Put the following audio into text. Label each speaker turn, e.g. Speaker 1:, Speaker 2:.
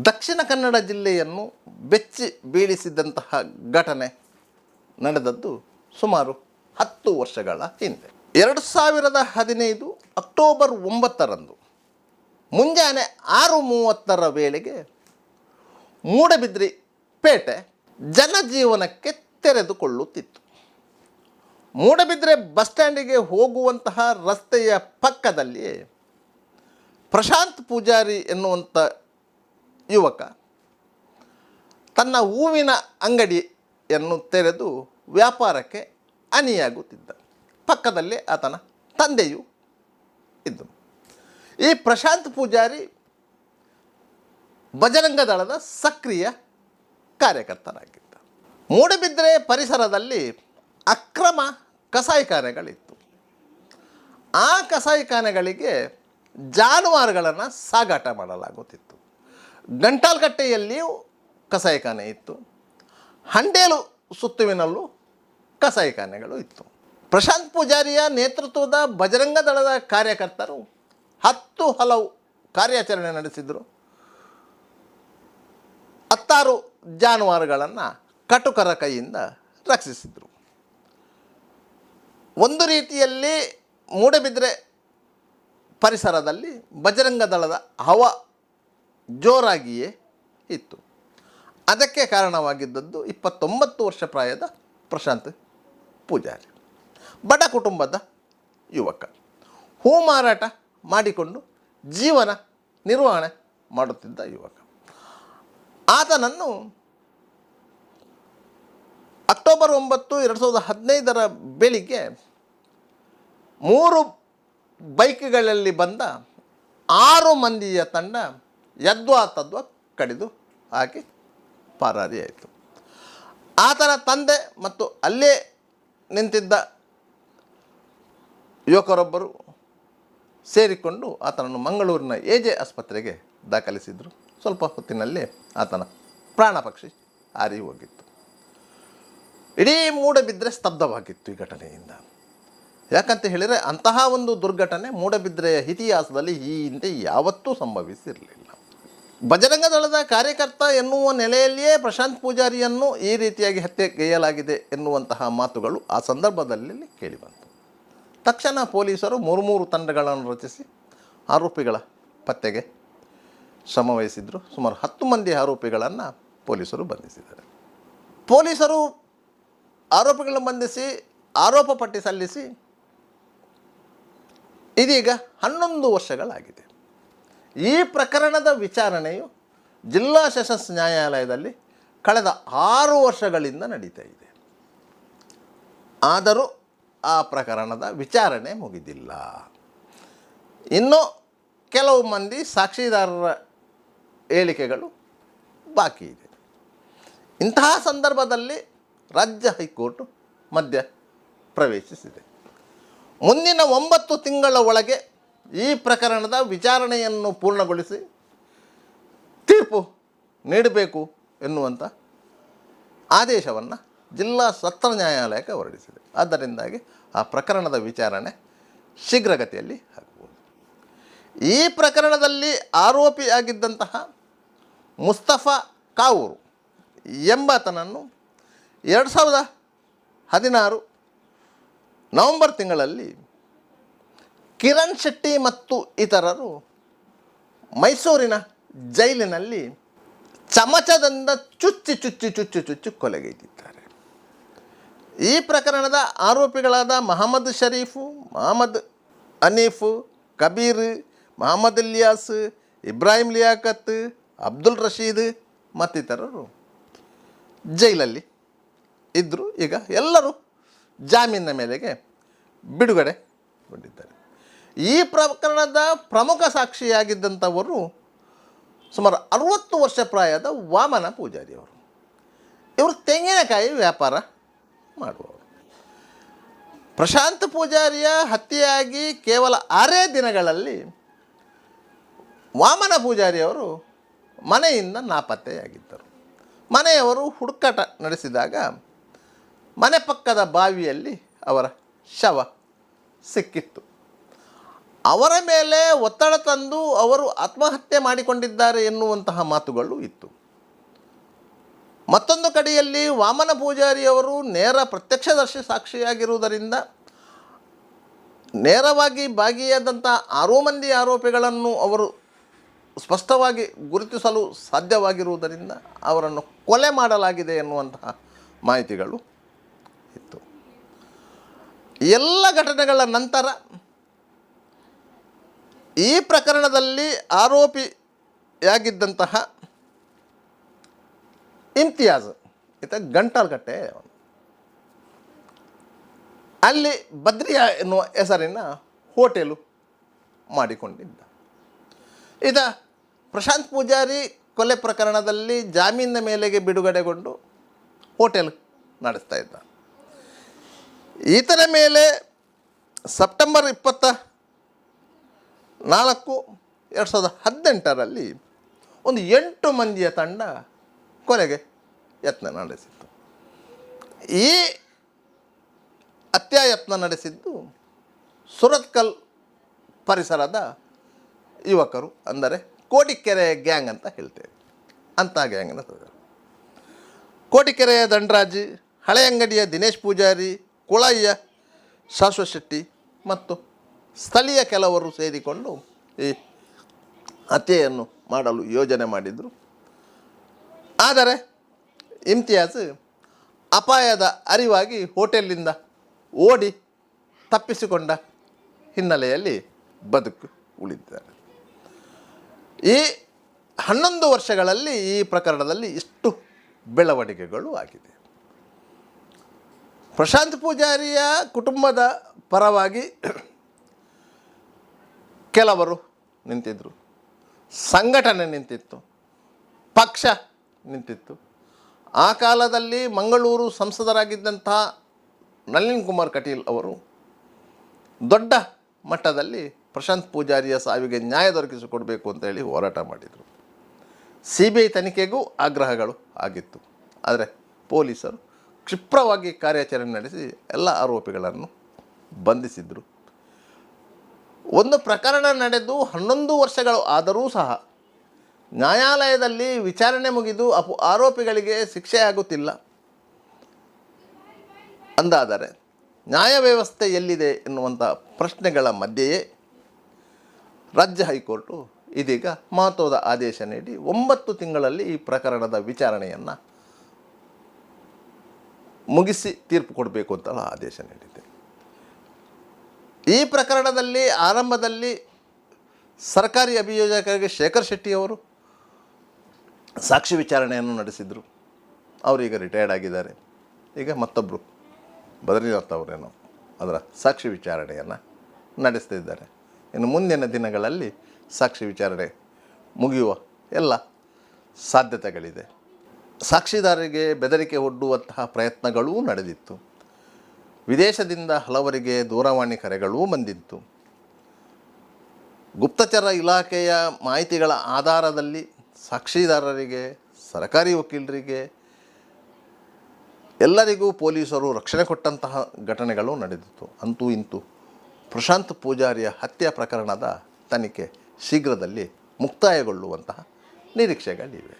Speaker 1: ದಕ್ಷಿಣ ಕನ್ನಡ ಜಿಲ್ಲೆಯನ್ನು ಬೆಚ್ಚಿ ಬೀಳಿಸಿದಂತಹ ಘಟನೆ ನಡೆದದ್ದು ಸುಮಾರು 10 ವರ್ಷಗಳ ಹಿಂದೆ. 2015 ಅಕ್ಟೋಬರ್ 9ರಂದು ಮುಂಜಾನೆ 6:30 ವೇಳೆಗೆ ಮೂಡಬಿದ್ರಿ ಪೇಟೆ ಜನಜೀವನಕ್ಕೆ ತೆರೆದುಕೊಳ್ಳುತ್ತಿತ್ತು. ಮೂಡಬಿದ್ರೆ ಬಸ್ ಸ್ಟ್ಯಾಂಡಿಗೆ ಹೋಗುವಂತಹ ರಸ್ತೆಯ ಪಕ್ಕದಲ್ಲಿ ಪ್ರಶಾಂತ್ ಪೂಜಾರಿ ಎನ್ನುವಂಥ ಯುವಕ ತನ್ನ ಹೂವಿನ ಅಂಗಡಿಯನ್ನು ತೆರೆದು ವ್ಯಾಪಾರಕ್ಕೆ ಅಣಿಯಾಗುತ್ತಿದ್ದ. ಪಕ್ಕದಲ್ಲಿ ಆತನ ತಂದೆಯೂ ಇದ್ದರು. ಈ ಪ್ರಶಾಂತ್ ಪೂಜಾರಿ ಬಜರಂಗ ದಳದ ಸಕ್ರಿಯ ಕಾರ್ಯಕರ್ತರಾಗಿದ್ದ. ಮೂಡಬಿದ್ರೆ ಪರಿಸರದಲ್ಲಿ ಅಕ್ರಮ ಕಸಾಯಿಖಾನೆಗಳಿತ್ತು. ಆ ಕಸಾಯಿಖಾನೆಗಳಿಗೆ ಜಾನುವಾರುಗಳನ್ನು ಸಾಗಾಟ ಮಾಡಲಾಗುತ್ತಿತ್ತು. ಗಂಟಾಲ್ಕಟ್ಟೆಯಲ್ಲಿಯೂ ಕಸಾಯಿಖಾನೆ ಇತ್ತು. ಹಂಡೇಲು ಸುತ್ತುವಿನಲ್ಲೂ ಕಸಾಯಿಖಾನೆಗಳು ಇತ್ತು. ಪ್ರಶಾಂತ್ ಪೂಜಾರಿಯ ನೇತೃತ್ವದ ಬಜರಂಗ ದಳದ ಕಾರ್ಯಕರ್ತರು 10 ಹಲವು ಕಾರ್ಯಾಚರಣೆ ನಡೆಸಿದರು. 16 ಜಾನುವಾರುಗಳನ್ನು ಕಟುಕರ ಕೈಯಿಂದ ರಕ್ಷಿಸಿದರು. ಒಂದು ರೀತಿಯಲ್ಲಿ ಮೂಡಬಿದ್ರೆ ಪರಿಸರದಲ್ಲಿ ಬಜರಂಗ ದಳದ ಹವ ಜೋರಾಗಿಯೇ ಇತ್ತು. ಅದಕ್ಕೆ ಕಾರಣವಾಗಿದ್ದದ್ದು 29 ವರ್ಷ ಪ್ರಾಯದ ಪ್ರಶಾಂತ್ ಪೂಜಾರಿ, ಬಡ ಕುಟುಂಬದ ಯುವಕ, ಹೂ ಮಾರಾಟ ಮಾಡಿಕೊಂಡು ಜೀವನ ನಿರ್ವಹಣೆ ಮಾಡುತ್ತಿದ್ದ ಯುವಕ. ಆತನನ್ನು ಅಕ್ಟೋಬರ್ 9, 2015 ಬೆಳಿಗ್ಗೆ 3 ಬೈಕ್ಗಳಲ್ಲಿ ಬಂದ 6 ಮಂದಿಯ ತಂಡ ಯದ್ವಾ ತದ್ವಾ ಕಡಿದು ಹಾಕಿ ಪರಾರಿಯಾಯಿತು. ಆತನ ತಂದೆ ಮತ್ತು ಅಲ್ಲೇ ನಿಂತಿದ್ದ ಯುವಕರೊಬ್ಬರು ಸೇರಿಕೊಂಡು ಆತನನ್ನು ಮಂಗಳೂರಿನ ಎಜೆ ಆಸ್ಪತ್ರೆಗೆ ದಾಖಲಿಸಿದರು. ಸ್ವಲ್ಪ ಹೊತ್ತಿನಲ್ಲೇ ಆತನ ಪ್ರಾಣ ಪಕ್ಷಿ ಹಾರಿ ಹೋಗಿತ್ತು. ಇಡೀ ಮೂಡಬಿದ್ರೆ ಸ್ತಬ್ಧವಾಗಿತ್ತು ಈ ಘಟನೆಯಿಂದ. ಯಾಕಂತ ಹೇಳಿದರೆ ಅಂತಹ ಒಂದು ದುರ್ಘಟನೆ ಮೂಡಬಿದ್ರೆಯ ಇತಿಹಾಸದಲ್ಲಿ ಈ ಹಿಂದೆ ಯಾವತ್ತೂ ಸಂಭವಿಸಿರಲಿಲ್ಲ. ಬಜರಂಗ ದಳದ ಕಾರ್ಯಕರ್ತ ಎನ್ನುವ ನೆಲೆಯಲ್ಲಿಯೇ ಪ್ರಶಾಂತ್ ಪೂಜಾರಿಯನ್ನು ಈ ರೀತಿಯಾಗಿ ಹತ್ಯೆಗೈಯಲಾಗಿದೆ ಎನ್ನುವಂತಹ ಮಾತುಗಳು ಆ ಸಂದರ್ಭದಲ್ಲಿ ಕೇಳಿಬಂತು. ತಕ್ಷಣ ಪೊಲೀಸರು 3 ತಂಡಗಳನ್ನು ರಚಿಸಿ ಆರೋಪಿಗಳ ಪತ್ತೆಗೆ ಶ್ರಮವಹಿಸಿದರು. ಸುಮಾರು 10 ಮಂದಿ ಆರೋಪಿಗಳನ್ನು ಪೊಲೀಸರು ಬಂಧಿಸಿದ್ದಾರೆ. ಪೊಲೀಸರು ಆರೋಪಿಗಳನ್ನು ಬಂಧಿಸಿ ಆರೋಪ ಪಟ್ಟಿ ಸಲ್ಲಿಸಿ ಇದೀಗ 11 ವರ್ಷಗಳಾಗಿದೆ. ಈ ಪ್ರಕರಣದ ವಿಚಾರಣೆಯು ಜಿಲ್ಲಾ ಸೆಷನ್ಸ್ ನ್ಯಾಯಾಲಯದಲ್ಲಿ ಕಳೆದ 6 ವರ್ಷಗಳಿಂದ ನಡೀತಾ ಇದೆ. ಆದರೂ ಆ ಪ್ರಕರಣದ ವಿಚಾರಣೆ ಮುಗಿದಿಲ್ಲ. ಇನ್ನೂ ಕೆಲವು ಮಂದಿ ಸಾಕ್ಷಿದಾರರ ಹೇಳಿಕೆಗಳು ಬಾಕಿ ಇದೆ. ಇಂತಹ ಸಂದರ್ಭದಲ್ಲಿ ರಾಜ್ಯ ಹೈಕೋರ್ಟ್ ಮಧ್ಯ ಪ್ರವೇಶಿಸಿದೆ. ಮುಂದಿನ 9 ತಿಂಗಳ ಒಳಗೆ ಈ ಪ್ರಕರಣದ ವಿಚಾರಣೆಯನ್ನು ಪೂರ್ಣಗೊಳಿಸಿ ತೀರ್ಪು ನೀಡಬೇಕು ಎನ್ನುವಂಥ ಆದೇಶವನ್ನು ಜಿಲ್ಲಾ ಸತ್ರ ನ್ಯಾಯಾಲಯಕ್ಕೆ ಹೊರಡಿಸಿದೆ. ಆದ್ದರಿಂದಾಗಿ ಆ ಪ್ರಕರಣದ ವಿಚಾರಣೆ ಶೀಘ್ರಗತಿಯಲ್ಲಿ ಆಗಬಹುದು. ಈ ಪ್ರಕರಣದಲ್ಲಿ ಆರೋಪಿಯಾಗಿದ್ದಂತಹ ಮುಸ್ತಫಾ ಕಾವೂರು ಎಂಬಾತನನ್ನು 2016 ನವೆಂಬರ್ ತಿಂಗಳಲ್ಲಿ ಕಿರಣ್ ಶೆಟ್ಟಿ ಮತ್ತು ಇತರರು ಮೈಸೂರಿನ ಜೈಲಿನಲ್ಲಿ ಚಮಚದಿಂದ ಚುಚ್ಚಿ ಕೊಲೆಗೈದಿದ್ದಾರೆ. ಈ ಪ್ರಕರಣದ ಆರೋಪಿಗಳಾದ ಮಹಮ್ಮದ್ ಶರೀಫು, ಮಹಮ್ಮದ್ ಹನೀಫ್, ಕಬೀರ್, ಮಹಮ್ಮದ್ ಇಲಿಯಾಸ್, ಇಬ್ರಾಹಿಂ ಲಿಯಾಕತ್, ಅಬ್ದುಲ್ ರಶೀದ್ ಮತ್ತಿತರರು ಜೈಲಲ್ಲಿ ಇದ್ದರು. ಈಗ ಎಲ್ಲರೂ ಜಾಮೀನಿನ ಮೇಲೆಗೆ ಬಿಡುಗಡೆಗೊಂಡಿದ್ದಾರೆ. ಈ ಪ್ರಕರಣದ ಪ್ರಮುಖ ಸಾಕ್ಷಿಯಾಗಿದ್ದಂಥವರು ಸುಮಾರು 60 ವರ್ಷ ಪ್ರಾಯದ ವಾಮನ ಪೂಜಾರಿಯವರು. ಇವರು ತೆಂಗಿನಕಾಯಿ ವ್ಯಾಪಾರ ಮಾಡುವವರು. ಪ್ರಶಾಂತ್ ಪೂಜಾರಿಯ ಹತ್ಯೆಯಾಗಿ ಕೇವಲ 6 ದಿನಗಳಲ್ಲಿ ವಾಮನ ಪೂಜಾರಿಯವರು ಮನೆಯಿಂದ ನಾಪತ್ತೆಯಾಗಿದ್ದರು. ಮನೆಯವರು ಹುಡುಕಾಟ ನಡೆಸಿದಾಗ ಮನೆ ಪಕ್ಕದ ಬಾವಿಯಲ್ಲಿ ಅವರ ಶವ ಸಿಕ್ಕಿತ್ತು. ಅವರ ಮೇಲೆ ಒತ್ತಡ ತಂದು ಅವರು ಆತ್ಮಹತ್ಯೆ ಮಾಡಿಕೊಂಡಿದ್ದಾರೆ ಎನ್ನುವಂತಹ ಮಾತುಗಳು ಇತ್ತು. ಮತ್ತೊಂದು ಕಡೆಯಲ್ಲಿ ವಾಮನ ಪೂಜಾರಿಯವರು ನೇರ ಪ್ರತ್ಯಕ್ಷದರ್ಶಿ ಸಾಕ್ಷಿಯಾಗಿರುವುದರಿಂದ ನೇರವಾಗಿ ಭಾಗಿಯಾದಂಥ 6 ಮಂದಿ ಆರೋಪಿಗಳನ್ನು ಅವರು ಸ್ಪಷ್ಟವಾಗಿ ಗುರುತಿಸಲು ಸಾಧ್ಯವಾಗಿರುವುದರಿಂದ ಅವರನ್ನು ಕೊಲೆ ಮಾಡಲಾಗಿದೆ ಎನ್ನುವಂತಹ ಮಾಹಿತಿಗಳು ಇತ್ತು. ಎಲ್ಲ ಘಟನೆಗಳ ನಂತರ ಈ ಪ್ರಕರಣದಲ್ಲಿ ಆರೋಪಿಯಾಗಿದ್ದಂತಹ ಇಮ್ತಿಯಾಜ್ ಈತ ಗಂಟಾಲ್ಕಟ್ಟೆ ಅಲ್ಲಿ ಬದ್ರಿಯಾ ಎನ್ನುವ ಹೆಸರಿನ ಹೋಟೆಲು ಮಾಡಿಕೊಂಡಿದ್ದ. ಈತ ಪ್ರಶಾಂತ್ ಪೂಜಾರಿ ಕೊಲೆ ಪ್ರಕರಣದಲ್ಲಿ ಜಾಮೀನಿನ ಮೇಲೆಗೆ ಬಿಡುಗಡೆಗೊಂಡು ಹೋಟೆಲ್ ನಡೆಸ್ತಾ ಇದ್ದ. ಈತನ ಮೇಲೆ ಸೆಪ್ಟೆಂಬರ್ 24, 2018ರಲ್ಲಿ ಒಂದು 8 ಮಂದಿಯ ತಂಡ ಕೊಲೆಗೆ ಯತ್ನ ನಡೆಸಿತ್ತು. ಈ ಹತ್ಯಾಯತ್ನ ನಡೆಸಿದ್ದು ಸುರತ್ಕಲ್ ಪರಿಸರದ ಯುವಕರು, ಅಂದರೆ ಕೋಟಿಕೆರೆ ಗ್ಯಾಂಗ್ ಅಂತ ಹೇಳ್ತೇವೆ. ಅಂಥ ಗ್ಯಾಂಗ್ನ ಕೋಟಿಕೆರೆಯ ದಂಡರಾಜಿ, ಹಳೆಯಂಗಡಿಯ ದಿನೇಶ್ ಪೂಜಾರಿ, ಕುಳಯ್ಯ ಶಾಶ್ವತ್ ಶೆಟ್ಟಿ ಮತ್ತು ಸ್ಥಳೀಯ ಕೆಲವರು ಸೇರಿಕೊಂಡು ಈ ಹತ್ಯೆಯನ್ನು ಮಾಡಲು ಯೋಜನೆ ಮಾಡಿದರು. ಆದರೆ ಇಮ್ತಿಯಾಜ್ ಅಪಾಯದ ಅರಿವಾಗಿ ಹೋಟೆಲಿಂದ ಓಡಿ ತಪ್ಪಿಸಿಕೊಂಡ ಹಿನ್ನೆಲೆಯಲ್ಲಿ ಬದುಕು ಉಳಿದಿದ್ದಾರೆ. ಈ 11 ವರ್ಷಗಳಲ್ಲಿ ಈ ಪ್ರಕರಣದಲ್ಲಿ ಇಷ್ಟು ಬೆಳವಣಿಗೆಗಳು ಆಗಿದೆ. ಪ್ರಶಾಂತ್ ಪೂಜಾರಿಯ ಕುಟುಂಬದ ಪರವಾಗಿ ಕೆಲವರು ನಿಂತಿದ್ದರು, ಸಂಘಟನೆ ನಿಂತಿತ್ತು, ಪಕ್ಷ ನಿಂತಿತ್ತು. ಆ ಕಾಲದಲ್ಲಿ ಮಂಗಳೂರು ಸಂಸದರಾಗಿದ್ದಂತಹ ನಳಿನ್ ಕುಮಾರ್ ಕಟೀಲ್ ಅವರು ದೊಡ್ಡ ಮಟ್ಟದಲ್ಲಿ ಪ್ರಶಾಂತ್ ಪೂಜಾರಿಯ ಸಾವಿಗೆ ನ್ಯಾಯ ದೊರಕಿಸಿಕೊಡಬೇಕು ಅಂತ ಹೇಳಿ ಹೋರಾಟ ಮಾಡಿದರು. CBI ತನಿಖೆಗೂ ಆಗ್ರಹಗಳು ಆಗಿತ್ತು. ಆದರೆ ಪೊಲೀಸರು ಕ್ಷಿಪ್ರವಾಗಿ ಕಾರ್ಯಾಚರಣೆ ನಡೆಸಿ ಎಲ್ಲ ಆರೋಪಿಗಳನ್ನು ಬಂಧಿಸಿದರು. ಒಂದು ಪ್ರಕರಣ ನಡೆದು 11 ವರ್ಷಗಳು ಆದರೂ ಸಹ ನ್ಯಾಯಾಲಯದಲ್ಲಿ ವಿಚಾರಣೆ ಮುಗಿದು ಆರೋಪಿಗಳಿಗೆ ಶಿಕ್ಷೆ ಆಗುತ್ತಿಲ್ಲ ಅಂದಾದರೆ ನ್ಯಾಯ ವ್ಯವಸ್ಥೆ ಎಲ್ಲಿದೆ ಎನ್ನುವಂಥ ಪ್ರಶ್ನೆಗಳ ಮಧ್ಯೆಯೇ ರಾಜ್ಯ ಹೈಕೋರ್ಟು ಇದೀಗ ಮಹತ್ವದ ಆದೇಶ ನೀಡಿ 9 ತಿಂಗಳಲ್ಲಿ ಈ ಪ್ರಕರಣದ ವಿಚಾರಣೆಯನ್ನು ಮುಗಿಸಿ ತೀರ್ಪು ಕೊಡಬೇಕು ಅಂತ ಆದೇಶ ನೀಡಿದೆ. ಈ ಪ್ರಕರಣದಲ್ಲಿ ಆರಂಭದಲ್ಲಿ ಸರ್ಕಾರಿ ಅಭಿಯೋಜಕರಿಗೆ ಶೇಖರ್ ಶೆಟ್ಟಿಯವರು ಸಾಕ್ಷಿ ವಿಚಾರಣೆಯನ್ನು ನಡೆಸಿದರು. ಅವರೀಗ ರಿಟೈರ್ಡ್ ಆಗಿದ್ದಾರೆ. ಈಗ ಮತ್ತೊಬ್ಬರು ಬದ್ರಿನಾಥ್ ಅವರೇನೋ ಅದರ ಸಾಕ್ಷಿ ವಿಚಾರಣೆಯನ್ನು ನಡೆಸ್ತಿದ್ದಾರೆ. ಇನ್ನು ಮುಂದಿನ ದಿನಗಳಲ್ಲಿ ಸಾಕ್ಷಿ ವಿಚಾರಣೆ ಮುಗಿಯುವ ಎಲ್ಲ ಸಾಧ್ಯತೆಗಳಿದೆ. ಸಾಕ್ಷಿದಾರರಿಗೆ ಬೆದರಿಕೆ ಒಡ್ಡುವಂತಹ ಪ್ರಯತ್ನಗಳೂ ನಡೆದಿತ್ತು. ವಿದೇಶದಿಂದ ಹಲವರಿಗೆ ದೂರವಾಣಿ ಕರೆಗಳೂ ಬಂದಿತ್ತು. ಗುಪ್ತಚರ ಇಲಾಖೆಯ ಮಾಹಿತಿಗಳ ಆಧಾರದಲ್ಲಿ ಸಾಕ್ಷಿದಾರರಿಗೆ, ಸರ್ಕಾರಿ ವಕೀಲರಿಗೆ ಎಲ್ಲರಿಗೂ ಪೊಲೀಸರು ರಕ್ಷಣೆ ಕೊಟ್ಟಂತಹ ಘಟನೆಗಳು ನಡೆದಿತ್ತು. ಅಂತೂ ಇಂತೂ ಪ್ರಶಾಂತ್ ಪೂಜಾರಿಯ ಹತ್ಯೆ ಪ್ರಕರಣದ ತನಿಖೆ ಶೀಘ್ರದಲ್ಲಿ ಮುಕ್ತಾಯಗೊಳ್ಳುವಂತಹ ನಿರೀಕ್ಷೆಗಳಿವೆ.